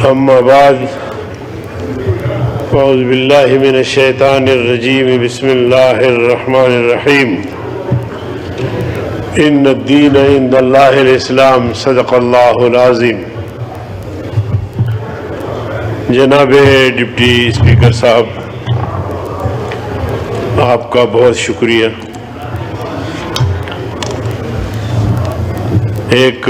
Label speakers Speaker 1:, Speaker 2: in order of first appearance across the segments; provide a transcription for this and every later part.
Speaker 1: اما بعد اعوذ باللہ من الشیطان الرجیم بسم اللہ الرحمن الرحیم ان الدین عند اللہ الاسلام صدق اللہ العظیم۔ جناب ڈپٹی اسپیکر صاحب، آپ کا بہت شکریہ۔ ایک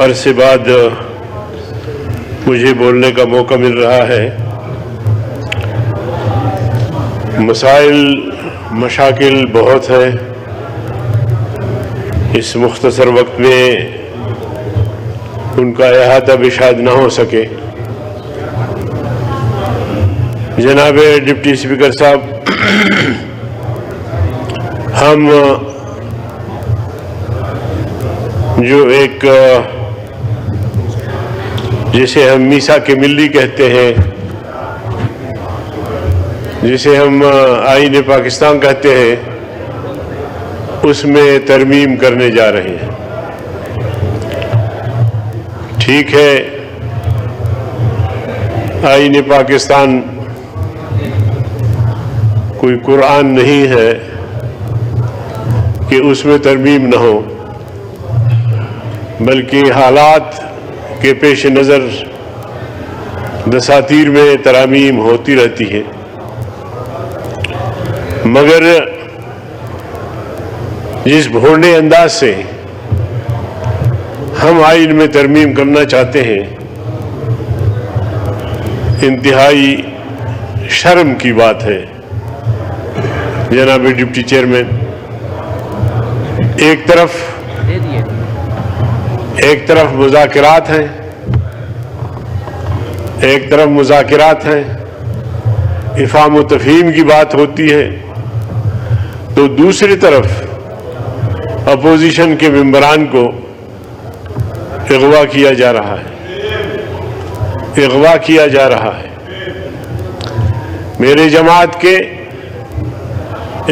Speaker 1: عرصے بعد مجھے بولنے کا موقع مل رہا ہے۔ مشاکل بہت ہیں، اس مختصر وقت میں ان کا احاطہ بھی شاید نہ ہو سکے۔ جناب ڈپٹی اسپیکر صاحب، ہم جو ایک جسے ہم میثاق ملی کہتے ہیں، جسے ہم آئین پاکستان کہتے ہیں، اس میں ترمیم کرنے جا رہے ہیں۔ ٹھیک ہے، آئین پاکستان کوئی قرآن نہیں ہے کہ اس میں ترمیم نہ ہو، بلکہ حالات کے پیش نظر دساتیر میں ترامیم ہوتی رہتی ہے۔ مگر جس بھونڈے انداز سے ہم آئین میں ترمیم کرنا چاہتے ہیں، انتہائی شرم کی بات ہے۔ جناب ڈپٹی چیئرمین، ایک طرف مذاکرات ہیں، افہام و تفہیم کی بات ہوتی ہے، تو دوسری طرف اپوزیشن کے ممبران کو اغوا کیا جا رہا ہے۔ میرے جماعت کے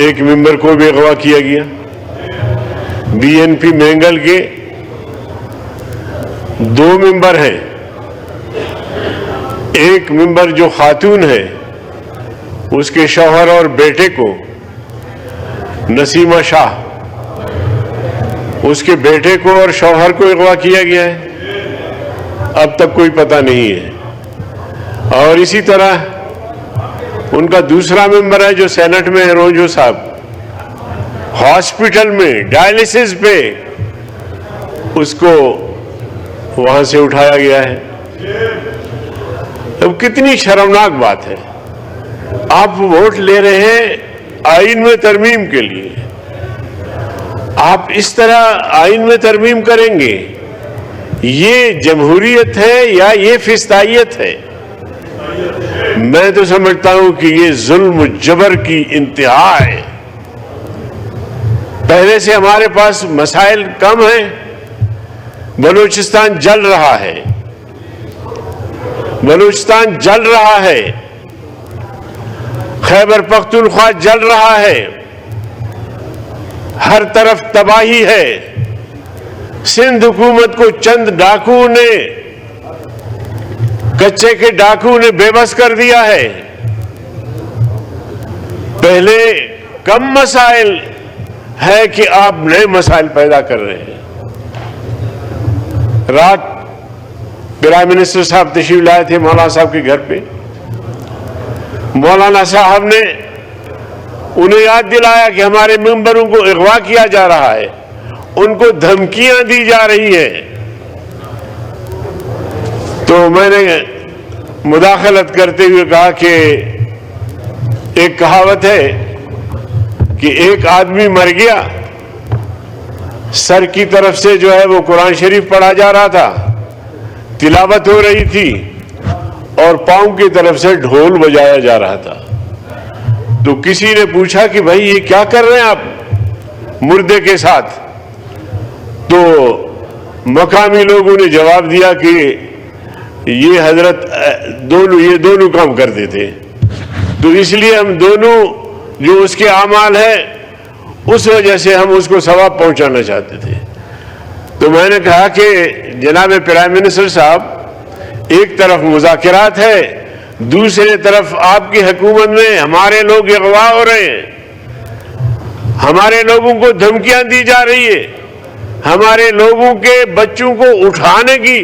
Speaker 1: ایک ممبر کو بھی اغوا کیا گیا۔ بی این پی مینگل کے 2 ممبر ہیں، ایک ممبر جو خاتون ہے، اس کے شوہر اور بیٹے کو، نسیمہ شاہ، اس کے بیٹے کو اور شوہر کو اغوا کیا گیا ہے، اب تک کوئی پتہ نہیں ہے۔ اور اسی طرح ان کا دوسرا ممبر ہے جو سینٹ میں ہے، رونجو صاحب، ہاسپٹل میں ڈائلسس پہ اس کو وہاں سے اٹھایا گیا ہے۔ اب کتنی شرمناک بات ہے، آپ ووٹ لے رہے ہیں آئین میں ترمیم کے لیے، آپ اس طرح آئین میں ترمیم کریں گے؟ یہ جمہوریت ہے یا یہ فسطائیت ہے؟ میں تو سمجھتا ہوں کہ یہ ظلم و جبر کی انتہا ہے۔ پہلے سے ہمارے پاس مسائل کم ہیں، بلوچستان جل رہا ہے، خیبر پختونخوا جل رہا ہے، ہر طرف تباہی ہے۔ سندھ حکومت کو چند ڈاکوؤں نے، کچے کے ڈاکوؤں نے بے بس کر دیا ہے۔ پہلے کم مسائل ہے کہ آپ نئے مسائل پیدا کر رہے ہیں۔ رات پرائم منسٹر صاحب تشریف لائے تھے مولانا صاحب کے گھر پہ، مولانا صاحب نے انہیں یاد دلایا کہ ہمارے ممبروں کو اغوا کیا جا رہا ہے، ان کو دھمکیاں دی جا رہی ہیں۔ تو میں نے مداخلت کرتے ہوئے کہا کہ ایک کہاوت ہے کہ ایک آدمی مر گیا، سر کی طرف سے جو ہے وہ قرآن شریف پڑھا جا رہا تھا، تلاوت ہو رہی تھی، اور پاؤں کی طرف سے ڈھول بجایا جا رہا تھا۔ تو کسی نے پوچھا کہ بھائی یہ کیا کر رہے ہیں آپ مردے کے ساتھ؟ تو مقامی لوگوں نے جواب دیا کہ یہ حضرت دونوں کام کرتے تھے، تو اس لیے ہم دونوں جو اس کے اعمال ہیں اس وجہ سے ہم اس کو ثواب پہنچانا چاہتے تھے۔ تو میں نے کہا کہ جناب پرائم منسٹر صاحب، ایک طرف مذاکرات ہے، دوسرے طرف آپ کی حکومت میں ہمارے لوگ اغوا ہو رہے ہیں، ہمارے لوگوں کو دھمکیاں دی جا رہی ہے، ہمارے لوگوں کے بچوں کو اٹھانے کی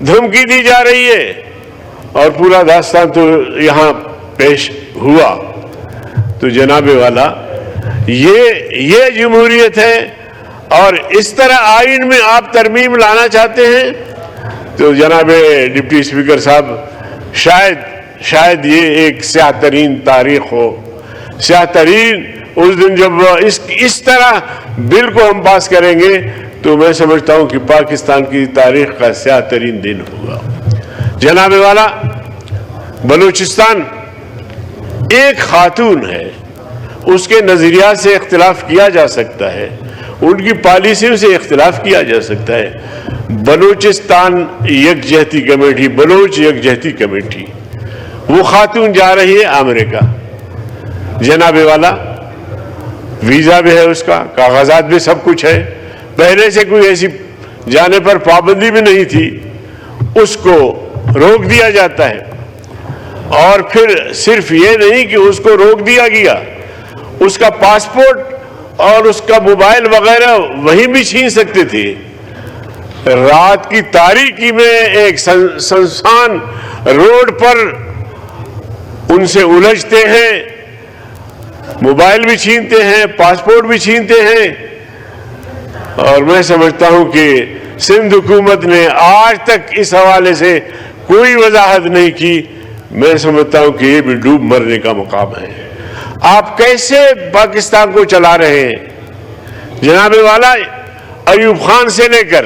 Speaker 1: دھمکی دی جا رہی ہے، اور پورا داستان تو یہاں پیش ہوا۔ تو جناب والا یہ جمہوریت ہے، اور اس طرح آئین میں آپ ترمیم لانا چاہتے ہیں؟ تو جناب ڈپٹی اسپیکر صاحب، شاید یہ ایک سیاہ ترین تاریخ ہو، سیاہ ترین اس دن جب اس طرح بل کو ہم پاس کریں گے تو میں سمجھتا ہوں کہ پاکستان کی تاریخ کا سیاہ ترین دن ہوگا۔ جناب والا، بلوچستان ایک خاتون ہے، اس کے نظریات سے اختلاف کیا جا سکتا ہے، ان کی پالیسیوں سے اختلاف کیا جا سکتا ہے۔ بلوچستان یکجہتی کمیٹی، بلوچ یکجہتی کمیٹی، وہ خاتون جا رہی ہے امریکہ۔ جناب والا، ویزا بھی ہے، اس کا کاغذات بھی سب کچھ ہے، پہلے سے کوئی ایسی جانے پر پابندی بھی نہیں تھی، اس کو روک دیا جاتا ہے۔ اور پھر صرف یہ نہیں کہ اس کو روک دیا گیا، اس کا پاسپورٹ اور اس کا موبائل وغیرہ وہیں بھی چھین سکتے تھے۔ رات کی تاریکی میں ایک سنسان روڈ پر ان سے الجھتے ہیں، موبائل بھی چھینتے ہیں، پاسپورٹ بھی چھینتے ہیں۔ اور میں سمجھتا ہوں کہ سندھ حکومت نے آج تک اس حوالے سے کوئی وضاحت نہیں کی۔ میں سمجھتا ہوں کہ یہ بھی ڈوب مرنے کا مقام ہے۔ آپ کیسے پاکستان کو چلا رہے ہیں؟ جناب والا، ایوب خان سے لے کر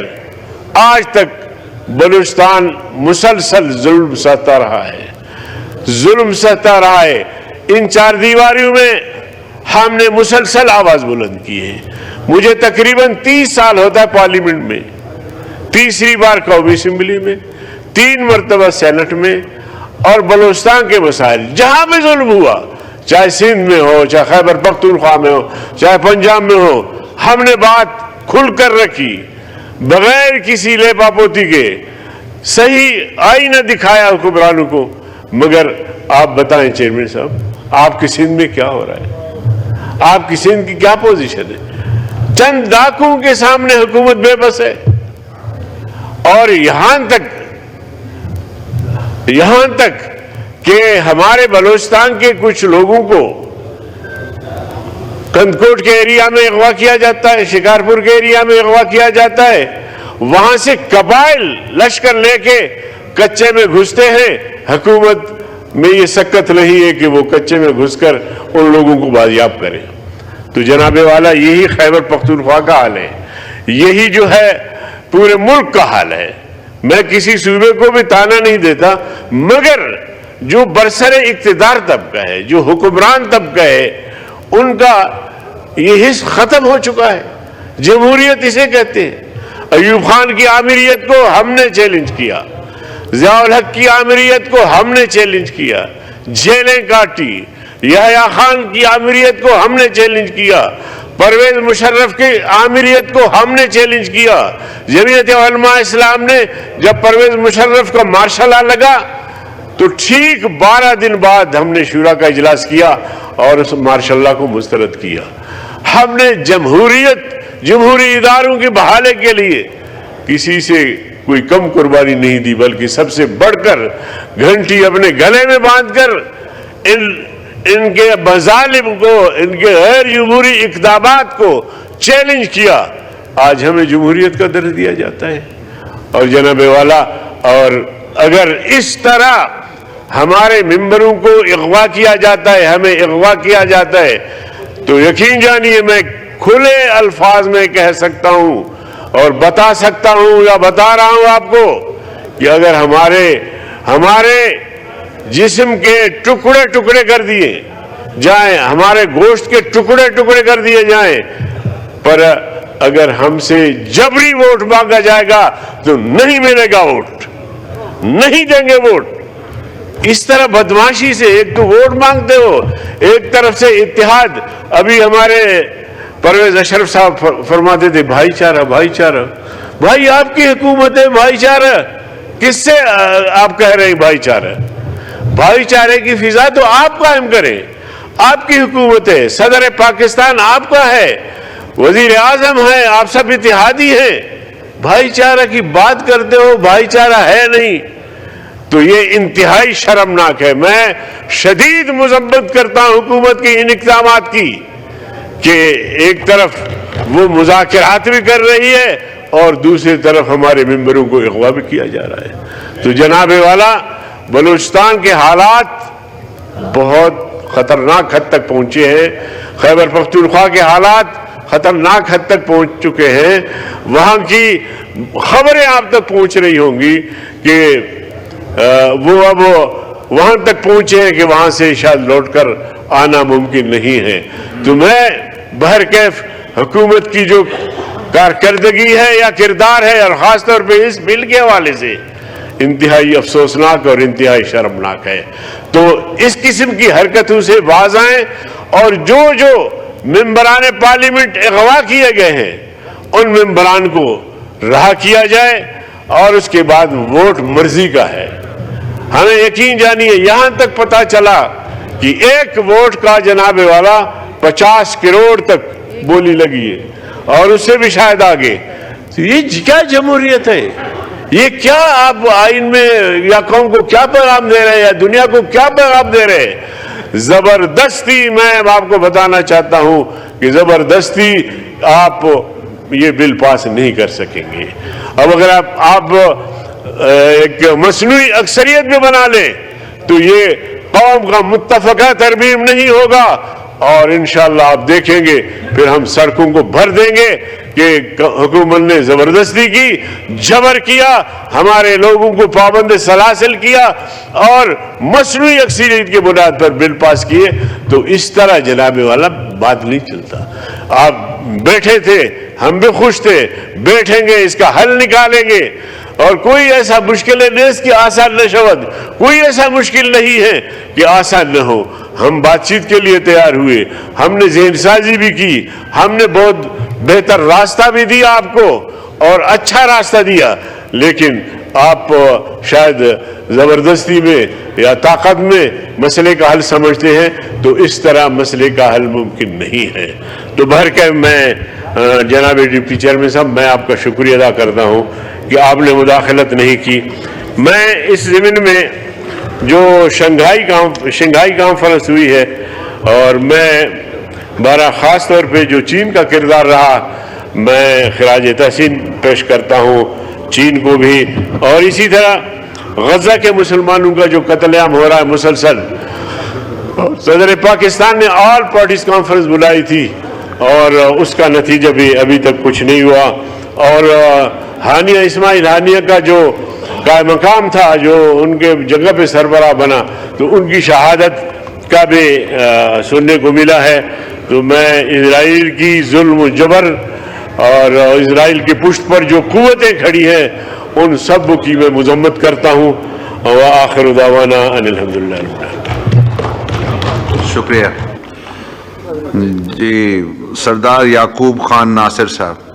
Speaker 1: آج تک بلوچستان مسلسل ظلم سہتا رہا ہے، ظلم سہتا رہا ہے۔ ان چار دیواریوں میں ہم نے مسلسل آواز بلند کی ہے۔ مجھے تقریباً 30 سال ہوتا ہے پارلیمنٹ میں، تیسری بار قومی اسمبلی میں، 3 مرتبہ سینٹ میں، اور بلوچستان کے مسائل جہاں بھی ظلم ہوا، چاہے سندھ میں ہو، چاہے خیبر پختونخوا میں ہو، چاہے پنجاب میں ہو، ہم نے بات کھل کر رکھی، بغیر کسی لیپا پوتی کے صحیح آئینہ دکھایا حکمرانوں کو۔ مگر آپ بتائیں چیئرمین صاحب، آپ کی سندھ میں کیا ہو رہا ہے؟ آپ کی سندھ کی کیا پوزیشن ہے؟ چند ڈاکوؤں کے سامنے حکومت بے بس ہے، اور یہاں تک کہ ہمارے بلوچستان کے کچھ لوگوں کو کندکوٹ کے ایریا میں اغوا کیا جاتا ہے، شکارپور کے ایریا میں اغوا کیا جاتا ہے، وہاں سے قبائل لشکر لے کے کچے میں گھستے ہیں۔ حکومت میں یہ سکت نہیں ہے کہ وہ کچے میں گھس کر ان لوگوں کو بازیاب کرے۔ تو جناب والا، یہی خیبر پختونخوا کا حال ہے، یہی جو ہے پورے ملک کا حال ہے۔ میں کسی صوبے کو بھی تانا نہیں دیتا، مگر جو برسر اقتدار طبقہ ہے، جو حکمران طبقہ ہے، ان کا یہ حص ختم ہو چکا ہے۔ جمہوریت اسے کہتے ہیں۔ ایوب خان کی آمریت کو ہم نے چیلنج کیا، ضیاء الحق کی آمریت کو ہم نے چیلنج کیا، جیلیں کاٹی۔ یحییٰ خان کی آمریت کو ہم نے چیلنج کیا، پرویز مشرف کی آمریت کو ہم نے چیلنج کیا۔ جمعیت علماء اسلام نے جب پرویز مشرف کا مارشل لا لگا تو ٹھیک 12 دن بعد ہم نے شورا کا اجلاس کیا اور اس مارشل لا کو مسترد کیا۔ ہم نے جمہوری اداروں کی بحالی کے لیے کسی سے کوئی کم قربانی نہیں دی، بلکہ سب سے بڑھ کر گھنٹی اپنے گلے میں باندھ کر ان کے مظالم کو، ان کے غیر جمہوری اقدامات کو چیلنج کیا۔ آج ہمیں جمہوریت کا درس دیا جاتا ہے۔ اور جناب والا، اور اگر اس طرح ہمارے ممبروں کو اغوا کیا جاتا ہے، ہمیں اغوا کیا جاتا ہے، تو یقین جانیے میں کھلے الفاظ میں کہہ سکتا ہوں اور بتا سکتا ہوں یا بتا رہا ہوں آپ کو کہ اگر ہمارے جسم کے ٹکڑے ٹکڑے کر دیے جائیں، ہمارے گوشت کے ٹکڑے ٹکڑے کر دیے جائیں، پر اگر ہم سے جبری ووٹ مانگا جائے گا تو نہیں ملے گا ووٹ، نہیں دیں گے ووٹ۔ اس طرح بدماشی سے ایک تو ووٹ مانگتے ہو، ایک طرف سے اتحاد۔ ابھی ہمارے پرویز اشرف صاحب فرماتے تھے بھائی چارہ، بھائی چارہ۔ بھائی آپ کی حکومت ہے، بھائی چارہ کس سے آپ کہہ رہے ہیں بھائی چارہ؟ بھائی چارے کی فضا تو آپ قائم کریں، آپ کی حکومت ہے، صدر پاکستان آپ کا ہے، وزیر اعظم ہے، آپ سب اتحادی ہیں، بھائی چارہ کی بات کرتے ہو، بھائی چارہ ہے نہیں، تو یہ انتہائی شرمناک ہے۔ میں شدید مذمت کرتا ہوں حکومت کے ان اقدامات کی کہ ایک طرف وہ مذاکرات بھی کر رہی ہے اور دوسری طرف ہمارے ممبروں کو اغوا بھی کیا جا رہا ہے۔ تو جناب والا، بلوچستان کے حالات بہت خطرناک حد تک پہنچے ہیں، خیبر پختونخوا کے حالات خطرناک حد تک پہنچ چکے ہیں، وہاں کی خبریں آپ تک پہنچ رہی ہوں گی کہ وہ اب وہاں تک پہنچے ہیں کہ وہاں سے شاید لوٹ کر آنا ممکن نہیں ہے۔ تو میں بہرکیف حکومت کی جو کارکردگی ہے یا کردار ہے، اور خاص طور پہ اس بل کے حوالے سے، انتہائی افسوسناک اور انتہائی شرمناک ہے۔ تو اس قسم کی حرکتوں سے باز آئیں، اور جو ممبران پارلیمنٹ اغوا کیے گئے ہیں ان ممبران کو رہا کیا جائے، اور اس کے بعد ووٹ مرضی کا ہے۔ ہمیں یقین جانیے، یہاں تک پتا چلا کہ ایک ووٹ کا جناب والا 50 کروڑ تک بولی لگی ہے، اور اس سے بھی شاید آگے۔ تو یہ کیا جمہوریت ہے؟ یہ کیا آپ آئین میں یا قوم کو کیا پیغام دے رہے ہیں، یا دنیا کو کیا پیغام دے رہے ہیں؟ زبردستی میں آپ کو بتانا چاہتا ہوں کہ زبردستی آپ یہ بل پاس نہیں کر سکیں گے۔ اب اگر آپ ایک مصنوعی اکثریت میں بنا لیں تو یہ قوم کا متفقہ ترمیم نہیں ہوگا، اور انشاءاللہ آپ دیکھیں گے پھر ہم سڑکوں کو بھر دیں گے کہ حکومت نے زبردستی کی، جبر کیا، ہمارے لوگوں کو پابند سلاسل کیا، اور مصنوعی اکثریت کے بنیاد پر بل پاس کیے۔ تو اس طرح جناب والا بات نہیں چلتا۔ آپ بیٹھے تھے، ہم بھی خوش تھے، بیٹھیں گے، اس کا حل نکالیں گے، اور کوئی ایسا مشکل نہیں ہے کہ آسان نہ شود، کوئی ایسا مشکل نہیں ہے کہ آسان نہ ہو۔ ہم بات چیت کے لیے تیار ہوئے، ہم نے ذہن سازی بھی کی، ہم نے بہت بہتر راستہ بھی دیا آپ کو، اور اچھا راستہ دیا، لیکن آپ شاید زبردستی میں یا طاقت میں مسئلے کا حل سمجھتے ہیں، تو اس طرح مسئلے کا حل ممکن نہیں ہے۔ تو بہرکیف میں جناب ڈپٹی چیئرمین صاحب، میں آپ کا شکریہ ادا کرتا ہوں کہ آپ نے مداخلت نہیں کی۔ میں اس ضمن میں جو شنگھائی کانفرنس ہوئی ہے، اور میں بارہ خاص طور پہ جو چین کا کردار رہا، میں خراج تحسین پیش کرتا ہوں چین کو بھی، اور اسی طرح غزہ کے مسلمانوں کا جو قتل عام ہو رہا ہے مسلسل۔ صدر پاکستان نے آل پارٹیز کانفرنس بلائی تھی، اور اس کا نتیجہ بھی ابھی تک کچھ نہیں ہوا، اور ہانیہ اسماعیل ہانیہ کا جو قائم مقام تھا، جو ان کے جگہ پہ سربراہ بنا، تو ان کی شہادت کا بھی سننے کو ملا ہے۔ تو میں اسرائیل کی ظلم و جبر اور اسرائیل کی پشت پر جو قوتیں کھڑی ہیں ان سب کی میں مذمت کرتا ہوں، وآخر دعوانا ان الحمدللہ رب العالمین۔
Speaker 2: شکریہ جی۔ سردار یعقوب خان ناصر صاحب۔